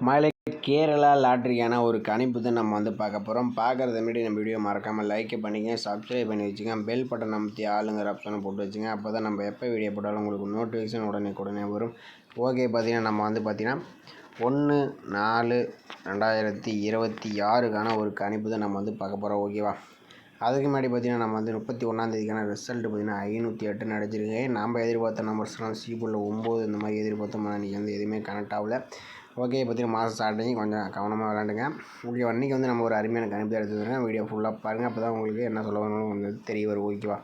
மழை கேரளா லாட்ரிக்கான ஒரு கணிப்பு தான் நம்ம பார்க்க போகிறோம். பார்க்குறத முன்னாடி நம்ம வீடியோ மறக்காமல் லைக் பண்ணிங்க, சப்ஸ்கிரைப் பண்ணி வச்சுங்க, பெல் பட்டன் அமைத்தி ஆளுங்கிற ஆப்ஷனை போட்டு வச்சுங்க. அப்போ தான் நம்ம எப்போ வீடியோ போட்டாலும் உங்களுக்கு நோட்டிஃபிகேஷன் உடனே வரும். ஓகே, பார்த்திங்கன்னா நம்ம பார்த்திங்கன்னா 1/4/2026க்கான ஒரு கணிப்பு தான் நம்ம பார்க்க போகிறோம். ஓகேவா? அதுக்கு முன்னாடி பார்த்திங்கன்னா நம்ம 31ஆந்தேதிக்கான ரிசல்ட் பார்த்திங்கன்னா 508 அடிச்சிருக்கு. நம்ம எதிர்பார்த்த நம்பர்ஸ்லாம் சீபுள்ள 9 இந்த மாதிரி எதிர்பார்த்தோம்னா இன்றைக்கி எதுவுமே கனெக்ட் ஆகலை. ஓகே, பார்த்திங்கன்னா மாதம் ஸ்டார்டிங் கொஞ்சம் கவனமாக விளாண்டுங்க. ஓகே, அன்றைக்கி நம்ம ஒரு அருமையான கணிப்பு எடுத்துக்கிறேன். வீடியோ ஃபுல்லாக பாருங்கள். அப்போ தான் உங்களுக்கு என்ன சொல்ல வரணும் தெரிய வரும். ஓகேவா?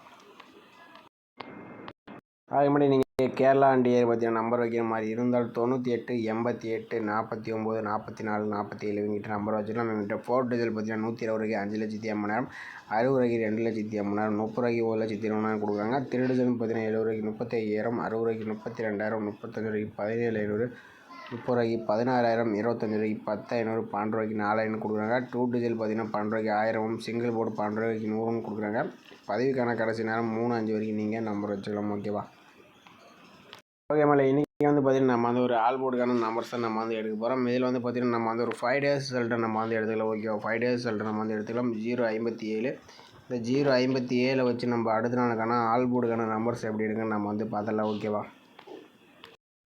அதுக்கு முன்னாடி நீங்கள் கேரளா அண்ட் இயர் பார்த்தீங்கன்னா நம்பர் வைக்கிற மாதிரி இருந்தால் 98 88 49 44 47 இவங்கிட்ட நம்பர் வச்சுக்கலாம். நம்மகிட்ட 4 டிஜிட் பார்த்தீங்கன்னா 120 5,80,000, 60 2,80,000, 30 1,20,000 கொடுக்குறாங்க. 3 டிஜிட் பார்த்தீங்கன்னா 70 35,000, 60 32,000, 35 17,500, 30 16,000, 25 10,500, 12 4,000 கொடுக்குறாங்க. 2 டிஜிட் பார்த்தீங்கன்னா 12 1000, சிங்கிள் போர்டு 12 100 கொடுக்குறாங்க. பதிவுக்கான கடைசி நேரம் 3-5 வரைக்கும் நீங்கள் நம்பர் வச்சுக்கலாம். ஓகேவா? ஓகே, மேலே இன்றைக்கி பார்த்திங்கன்னா நம்ம ஒரு ஆல் போர்டுக்கான நம்பர்ஸ் தான் நம்ம எடுக்க போகிறோம். இதில் பார்த்திங்கன்னா நம்ம ஒரு 5 டேஸ் ரிசல்ட்டை நம்ம எடுத்துக்கலாம். ஓகேவா? 5 டேஸ் ரிசல்ட்டை நம்ம எடுத்துக்கலாம். 057 இந்த 057 வச்சு நம்ம அடுத்த நாளுக்கான ஆல் போர்டுக்கான நம்பர்ஸ் எப்படி இருக்குன்னு நம்ம பார்த்தலாம். ஓகேவா?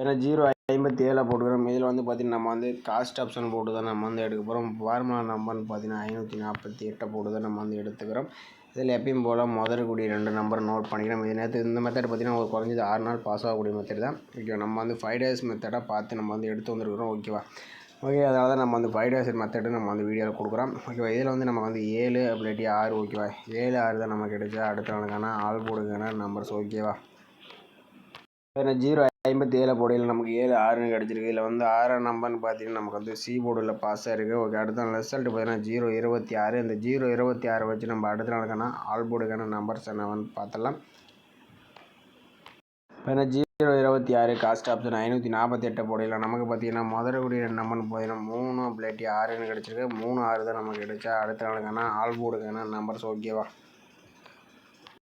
ஏன்னா 057 போட்டுக்கிறோம். இதில் பார்த்திங்கன்னா நம்ம காஸ்ட் ஆப்ஷன் போட்டு தான் நம்ம எடுக்க போகிறோம். ஃபார்முலா நம்பர்னு பார்த்திங்கன்னா 548 போட்டு தான் நம்ம எடுத்துக்கிறோம். இதில் எப்பயும் போல் முதற்கூடிய 2 நம்பர் நோட் பண்ணிக்கிறோம். இது நேற்று இந்த மெத்தட் பார்த்திங்கன்னா ஒரு குறைஞ்சது 6 நாள் பாஸ் ஆகக்கூடிய மெத்தட் தான். ஓகே, நம்ம 5 டேஸ் மெத்தடாக பார்த்து நம்ம எடுத்து வந்துருக்கிறோம். ஓகேவா? ஓகே, அதனால தான் நம்ம 5 டேஸ் மெத்தடு நம்ம வீடியோவில் கொடுக்குறோம். ஓகேவா? இதில் நம்ம 7 அப்படி 6. ஓகேவா? 7 6 தான் நமக்கு கிடைச்சா அடுத்த நாளுக்கான ஆல் போர்டுக்கான நம்பர்ஸ். ஓகேவா? 057 போர்டில் நமக்கு 7 6ன்னு கிடச்சிருக்கு. இதில் 6ஆம் நம்பர்னு பார்த்தீங்கன்னா நமக்கு சி போர்டில் பாஸ் ஆகிருக்கு. ஓகே, அடுத்த நாள் ரிசல்ட் பார்த்தீங்கன்னா 026. இந்த 026 வச்சு நம்ம அடுத்த நாளுக்கான ஆல் போர்டுக்கான நம்பர்ஸ் என்னவன்னு பார்த்தலாம். பார்த்தீங்கன்னா 026 காஸ்ட் ஆப்ஷன் 548 போர்டில் நமக்கு பார்த்தீங்கன்னா முதற்கூடிய நம்பர்னு பார்த்தீங்கன்னா 3 அப்படி 6ன்னு கிடச்சிருக்கு. 3 6 தான் நமக்கு கிடைச்சா அடுத்த நாளுக்கான ஆல் போர்டுக்கான நம்பர்ஸ். ஓகேவா?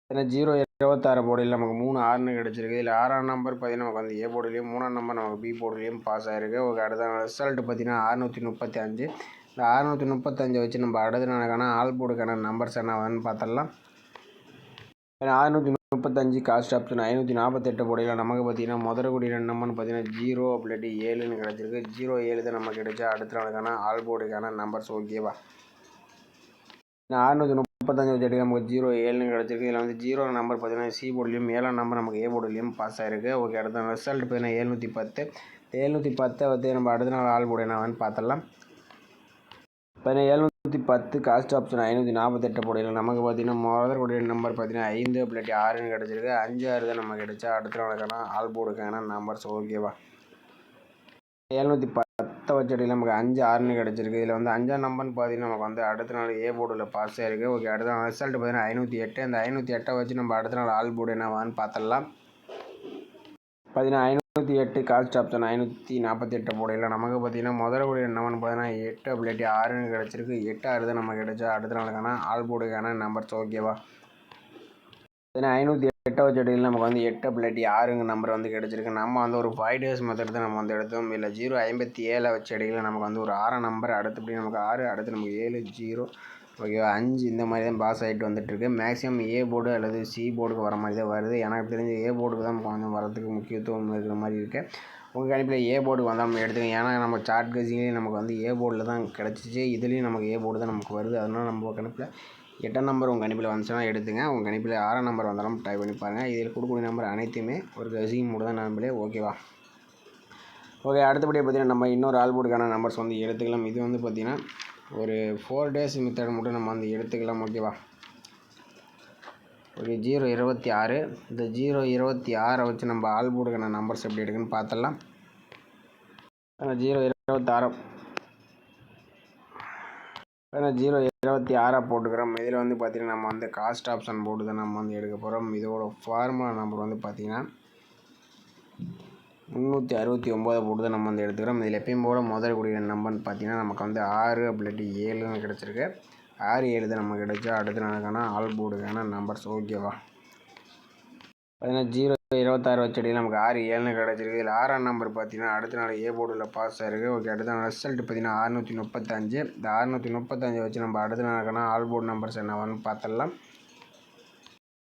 ஏன்னா 026 போர்டில் நமக்கு 3 6ன்னு கிடச்சிருக்கு. இதில் 6ஆம் நம்பர் பார்த்திங்கன்னா நமக்கு ஏ போர்டுலேயும் 3ஆம் நம்பர் நமக்கு பி போர்டுலேயும் பாஸ் ஆகிருக்கு. ஓகே, அடுத்த ரிசல்ட் பார்த்திங்கன்னா 635. இந்த 635 வச்சு நம்ம அடுத்த நாளுக்கான ஆல் போர்டுக்கான நம்பர்ஸ் என்னன்னு பார்த்துடலாம். ஏன்னா 635 காஸ்ட் ஆப்ஷன் 548 போர்டில் நமக்கு பார்த்திங்கன்னா முதற்கூடிய நம்பர்னு பார்த்திங்கன்னா 0 அப்படி 7ன்னு கிடச்சிருக்கு. 07 தான் நமக்கு கிடைச்சா அடுத்த நாளுக்கான ஆல் போர்டுக்கான நம்பர்ஸ். ஓகேவா? 635 வச்சு எடுக்க நமக்கு 07ன்னு கிடச்சிருக்கு. இதில் 0 நம்பர் பார்த்தீங்கன்னா சி போர்டுலேயும் 7ஆம் நம்பர் நமக்கு ஏ போர்டுலேயும் பாஸ் ஆகிருக்கு. ஓகே, அடுத்த ரிசல்ட் பார்த்தீங்கன்னா 710. 710 வந்து நம்ம அடுத்த நாள் ஆல் போர்டு என்னன்னு பார்த்துடலாம். பார்த்தீங்கன்னா 710 காஸ்ட் ஆப்ஷன் 548 போர்டில் நமக்கு பார்த்தீங்கன்னா முதற்கூடிய நம்பர் பார்த்தீங்கன்னா 5 அப்படி 6ன்னு கிடச்சிருக்கு. 5 6 தான் நமக்கு கிடைச்சா அடுத்த நாளுக்கான ஆல் போர்டுக்கான நம்பர்ஸ். ஓகேவா? 710 வச்சடியில் நமக்கு 5 6ன்னு கிடச்சிருக்கு. இதில் 5ஆம் நம்பர்னு பார்த்தீங்கன்னா நமக்கு அடுத்த நாள் ஏ போர்டில் பாஸ் ஆகிருக்கு. ஓகே, அடுத்த ரிசல்ட் பார்த்தீங்கன்னா 508. அந்த 508 வச்சு நம்ம அடுத்த நாள் ஆல் போர்டு என்னவான்னு பார்த்துடலாம். பார்த்தீங்கன்னா 508 காஸ்ட் ஆப்ஷன் 548 போர்டில் நமக்கு பார்த்தீங்கன்னா முதற்கூடிய நம்பர்னு பார்த்தீங்கன்னா 8 அப்படி 6ன்னு கிடச்சிருக்கு. 8 6 தான் நமக்கு கிடைச்சா அடுத்த நாளுக்கான ஆல் போர்டுக்கான நம்பர்ஸ். ஓகேவா? பார்த்தீங்கன்னா 508 வச்சடியில் நமக்கு 8 அப்படி 6ங்க நம்பர் கிடச்சிருக்கு. நம்ம ஒரு 5 டேஸ் மெத்தட் தான் நம்ம எடுத்தோம். இல்லை 057 வச்சடியில் நமக்கு ஒரு 6ஆம் நம்பர், அடுத்தபடி நமக்கு 6, அடுத்து நமக்கு 7 0 ஓகேவா 5 இந்த மாதிரி தான் பாஸ் ஆகிட்டு வந்துட்டுருக்கு. மேக்ஸிமம் ஏ போர்டு அல்லது சி போர்டுக்கு வர மாதிரி தான் வருது. எனக்கு தெரிஞ்ச ஏ போர்டுக்கு தான் கொஞ்சம் வரதுக்கு முக்கியத்துவம் இருக்கிற மாதிரி இருக்குது. உங்கள் கணிப்பில் ஏ போர்டுக்கு வந்தால் நம்ம எடுத்துக்கோங்க. ஏன்னா நம்ம சார்ட் கசிங்லேயும் நமக்கு ஏ போர்டில் தான் கிடச்சிச்சு. இதுலேயும் நமக்கு ஏ போர்டு தான் நமக்கு வருது. அதனால் நம்ம கணிப்பில் 8ஆம் நம்பர் உங்கள் கணிப்பில் வந்துச்சுன்னா எடுத்துங்க. உங்கள் கணிப்பில் 6ஆம் நம்பர் வந்தாலும் ட்ரை பண்ணி பாருங்கள். இதில் கொடுக்கக்கூடிய நம்பர் அனைத்துமே ஒரு கசிங் மூடு தான் நம்பளே. ஓகேவா? ஓகே, அடுத்தபடியாக பார்த்தீங்கன்னா நம்ம இன்னொரு ஆல் போர்டுக்கான நம்பர்ஸ் எடுத்துக்கலாம். இது பார்த்திங்கன்னா ஒரு 4 டேஸ் மெத்தட் மட்டும் நம்ம எடுத்துக்கலாம். ஓகேவா? ஓகே, 026. இந்த 026 வச்சு நம்ம ஆல் போர்டுக்கான நம்பர்ஸ் எப்படி எடுக்குன்னு பார்த்துடலாம். 026 போட்டுக்கிறோம். இதில் பார்த்திங்கன்னா நம்ம காஸ்ட் ஆப்ஷன் போட்டு தான் நம்ம எடுக்க போகிறோம். இதோட ஃபார்முலா நம்பர் பார்த்திங்கன்னா 369 போட்டு தான் நம்ம எடுத்துக்கிறோம். இதில் எப்பயும் போல் முதற்கூடிய நம்பர்னு பார்த்திங்கன்னா நமக்கு 6 அப்படி 7ன்னு கிடச்சிருக்கு. 6 7 தான் நமக்கு கிடைச்சா அடுத்த நாளுக்கான ஆல் போர்டுக்கான நம்பர்ஸ். ஓகேவா? பார்த்தீங்கன்னா 26 வச்சடி நமக்கு 6 7ன்னு கிடச்சிருக்கு. இதில் 6ஆம் நம்பர் பார்த்தீங்கன்னா அடுத்த நாள் ஏ போர்டில் பாஸ் ஆயிருக்கு. ஓகே, அடுத்த ரிசல்ட் பார்த்தீங்கன்னா 635. இந்த 635 வச்சு நம்ம அடுத்த நாளுக்கான ஆல் போர்டு நம்பர்ஸ் என்னவான்னு பார்த்துடலாம்.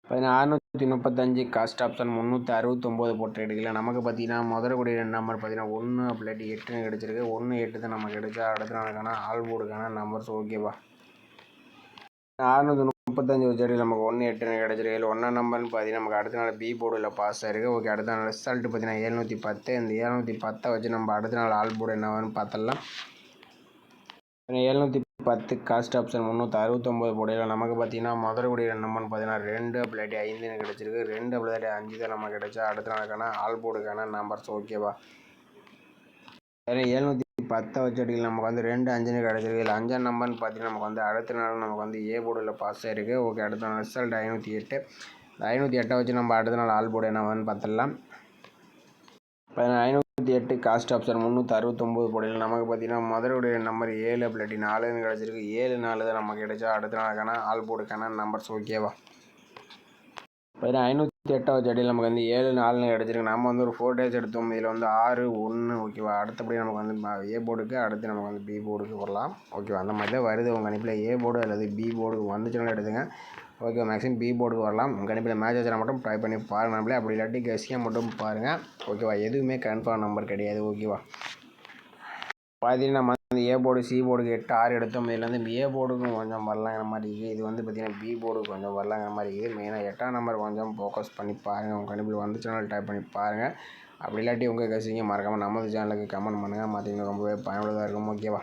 635 காஸ்ட் ஆப்ஷன் 369 போட்டு எடுக்கல. நமக்கு பார்த்தீங்கன்னா முதல்கூடிய நம்பர் பார்த்தீங்கன்னா 1 அப்படி 8ன்னு கிடச்சிருக்கு. 1 8 தான் நமக்கு கிடைச்சா அடுத்த நாளுக்கான ஆல் போர்டுக்கான நம்பர்ஸ். ஓகேவா, 635 வச்சு நமக்கு 1 8ன்னு கிடச்சிருக்கு. இதில் 1ஆம் நம்பர்னு பார்த்தீங்கன்னா நமக்கு அடுத்த நாள் பி போர்டில் பாஸ் ஆயிருக்கு. ஓகே, அடுத்த நாள் ரிசல்ட் பார்த்தீங்கன்னா 710. இந்த 710 வச்சு நம்ம அடுத்த நாள் ஆல் போர்டு என்னவான்னு பார்த்துடலாம். 710 காஸ்ட் ஆப்ஷன் 369 போடையில் நமக்கு பார்த்தீங்கன்னா முதல்கூடிய நம்பர்னு பார்த்தீங்கன்னா 2 அப்படி 5ன்னு கிடச்சிருக்கு. 2 அப்படி 5 தான் நமக்கு கிடைச்சா அடுத்த நாளுக்கான ஆல் போர்டுக்கான நம்பர்ஸ். ஓகேவா, 710 வச்சு அடிக்கல நமக்கு வந்து 2 5ன்னு கிடச்சிருக்கு. இல்லை 5ஆம் நம்பர்னு பார்த்தீங்கன்னா நமக்கு வந்து அடுத்த நாள் நமக்கு வந்து ஏ போர்டில் பாஸ் ஆயிருக்கு. ஓகே, அடுத்த நாள் ரிசல்ட் 508. 508 வச்சு நம்ம அடுத்த நாள் ஆல் போர்டு என்னவான்னு பார்த்துடலாம். 508 காஸ்ட் ஆப்ஷன் 369 போடையில் நமக்கு பார்த்தீங்கன்னா முதலுடைய நம்பர் 7 அப்படி 4ன்னு கிடச்சிருக்கு. 7 4 தான் நமக்கு கிடைச்சா அடுத்த நாளுக்கான ஆல் போர்டுக்கான நம்பர்ஸ். ஓகேவா, 508 வச்சு அடியில் நமக்கு வந்து 7 4ன்னு கிடச்சிருக்கு. நம்ம வந்து ஒரு 4 டேஸ் எடுத்தோம். இதில் வந்து 6 1. ஓகேவா, அடுத்தபடி நமக்கு வந்து ஏ போர்டுக்கு அடுத்து நமக்கு வந்து பி போர்டுக்கு வரலாம். ஓகேவா, அந்த மாதிரி தான் வருது உங்கள் கணிப்பில். ஏ போர்டு அல்லது பி போர்டு வந்துச்சுனாலும் எடுத்துங்க. ஓகே, மேக்ஸிமம் பி போர்டுக்கு வரலாம். உங்கள் கணிப்பில் மேட்ச் ஆச்சுனா மட்டும் ட்ரை பண்ணி பாருங்கள். நம்மளே அப்படி இல்லாட்டி கெஸ்ஸியாக மட்டும் பாருங்கள். ஓகேவா, எதுவுமே கன்ஃபார்ம் நம்பர் கிடையாது. ஓகேவா, பார்த்தீங்கன்னா நம்ம வந்து ஏ போர்டு சி போர்டுக்கு 8 6 எடுத்தோம். இதில் வந்து ஏ போர்டுக்கும் கொஞ்சம் வரலாங்கிற மாதிரி இருக்குது. இது வந்து பார்த்திங்கன்னா பி போர்டுக்கு கொஞ்சம் வரலாங்கிற மாதிரி இருக்குது. மெயினாக 8ஆம் நம்பர் கொஞ்சம் ஃபோக்கஸ் பண்ணி பாருங்கள். உங்கள் கணிப்பில் வந்து சேனல் ட்ரை பண்ணி பாருங்கள். அப்படி இல்லாட்டி உங்கள் கெஸ்ஸிங்க மறக்காமல் நமது சேனலுக்கு கமெண்ட் பண்ணுங்கள். பார்த்தீங்கன்னா ரொம்பவே பயனுள்ளதாக இருக்கும். ஓகேவா,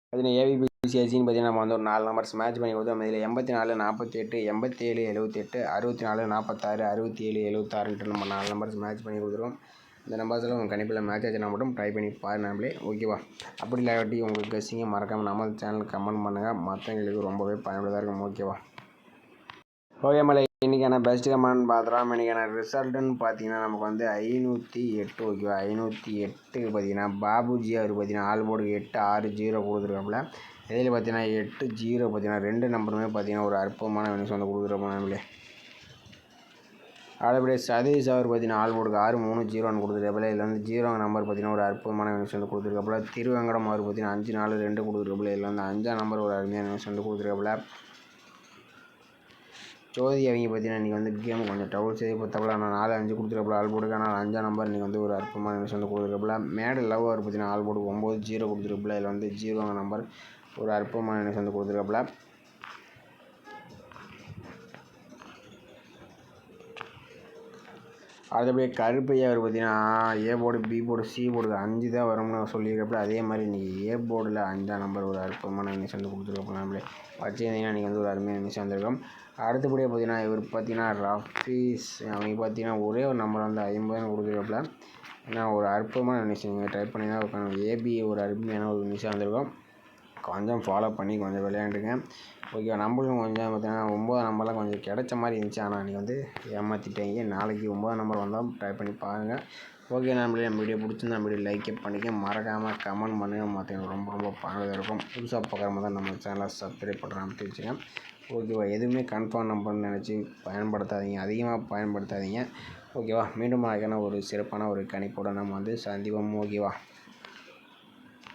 பார்த்தீங்கன்னா ஏபிபிசிஎஸ்சின்னு பார்த்தீங்கன்னா நம்ம வந்து ஒரு 4 நம்பர்ஸ் மேட்ச் பண்ணி கொடுத்தோம். இதில் 84 48 87 78 64 46 67 76ன்ட்டு நம்ம 4 நம்பர்ஸ் மேட்ச் பண்ணி கொடுத்துருக்கோம். இந்த நம்பர்ஸில் உங்கள் கணிப்பில் மேட்ச் ஆச்சுன்னா மட்டும் ட்ரை பண்ணி பாருங்க நம்மளே. ஓகேவா, அப்படி இல்லாட்டி உங்களுக்கு கெஸ்ஸிங்க மறக்காமல் நம்ம சேனலுக்கு கமெண்ட் பண்ணுங்கள். மற்றவங்களுக்கு ரொம்பவே பயனுள்ளதாக இருக்கும். ஓகேவா, ஓகே மலை, இன்றைக்கான பெஸ்ட் கமெண்ட் பார்த்துலாம். இன்றைக்கான ரிசல்ட்டுன்னு பார்த்தீங்கன்னா நமக்கு வந்து 508. ஓகேவா, 508க்கு பார்த்தீங்கன்னா பாபுஜி அவர் பார்த்தீங்கன்னா ஆல் போர்டு 8 6 0 கொடுத்துருக்காப்புல. இதில் பார்த்தீங்கன்னா 8 0 பார்த்தீங்கன்னா 2 நம்பருமே பார்த்தீங்கன்னா ஒரு அற்புதமான வினிஸ் வந்து கொடுத்துருப்போம் நம்மளே. அடுத்தபடியே சதீஷ் அவர் பார்த்தீங்கன்னா ஆல் போர்டுக்கு 6 3 0ன்னு கொடுத்துருக்காப்புல. இதில் வந்து 0 நம்பர் பார்த்தீங்கன்னா ஒரு அற்புதமான வினிஸ் வந்து கொடுத்துருக்காப்புல. திருவங்கடம் அவர் பார்த்தீங்கன்னா 5 4 2 கொடுத்துருக்காப்புல. இதில் வந்து 5ஆம் நம்பர் ஒரு அருமையான வினிஸ் வந்து கொடுத்துருக்காப்புல. ஜோதி அவங்க பார்த்தீங்கன்னா இன்றைக்கி வந்து கேம் கொஞ்சம் டவுல் செய்து பார்த்தாப்புல. ஆனால் 4 5 கொடுத்துருக்காப்புல ஆல் போர்டுக்கு. ஆனால் 5ஆம் நம்பர் இன்றைக்கி வந்து ஒரு அற்புதமான வினிஸ் வந்து கொடுத்துருக்காப்புல. மேடு லவ் அவர் பார்த்தீங்கன்னா ஆல் போர்டுக்கு 9 0 கொடுத்துருக்காப்புல. இதில் வந்து 0 நம்பர் ஒரு அற்புதமான வினிஸ் வந்து கொடுத்துருக்காப்புல. அடுத்தபடியே கருப்பையா அவர் பார்த்தீங்கன்னா A board B board C போர்டுக்கு 5 தான் வரும்னு சொல்லியிருக்கப்பல. அதே மாதிரி இன்றைக்கி ஏ போர்டில் 5ஆம் நம்பர் ஒரு அற்புதமான வினிஸ் வந்து கொடுத்துருக்கோம். நம்மளே வச்சுருந்தீங்கன்னா இன்றைக்கி வந்து ஒரு அருமையான வினிஸ் வந்திருக்கும். அடுத்தபடியாக பார்த்தீங்கன்னா இவர் பார்த்தீங்கன்னா ரஃபீஸ் அவங்க பார்த்தீங்கன்னா ஒரே ஒரு நம்பர் வந்து 50ன்னு கொடுத்துருக்காப்புல. ஏன்னா ஒரு அற்புதமான வினிஸ் நீங்கள் ட்ரை பண்ணி தான் ஏபி ஒரு அருமையான ஒரு வினிஸாக வந்திருக்கும். கொஞ்சம் ஃபாலோ பண்ணி கொஞ்சம் விளையாண்டுங்க. ஓகே, நம்மளும் கொஞ்சம் பார்த்தீங்கன்னா 9ஆம் நம்பர்லாம் கொஞ்சம் கிடைச்ச மாதிரி இருந்துச்சு. ஆனால் அன்றைக்கி வந்து ஏமாற்றிட்டீங்க. நாளைக்கு 9ஆம் நம்பர் வந்தால் ட்ரை பண்ணி பாருங்கள். ஓகே, நம்ம வீடியோ பிடிச்சிருந்தா நம்ம வீடியோ லைக் பண்ணிக்க மறக்காமல் கமெண்ட் பண்ணுங்கள். மற்றவங்க ரொம்ப ரொம்ப பயனுள்ளதாக இருக்கும். புதுசாக பார்க்குற தான் நம்ம சேனலை சப்ஸ்கிரைப் பண்ணுறான்னு தெரிஞ்சுங்க. ஓகேவா, எதுவுமே கன்ஃபார்ம் நம்பர்னு நினச்சி பயன்படுத்தாதீங்க, அதிகமாக பயன்படுத்தாதீங்க. ஓகேவா, மீண்டும் அழகான ஒரு சிறப்பான ஒரு கணிப்போடு நம்ம வந்து சந்திப்போம். ஓகேவா.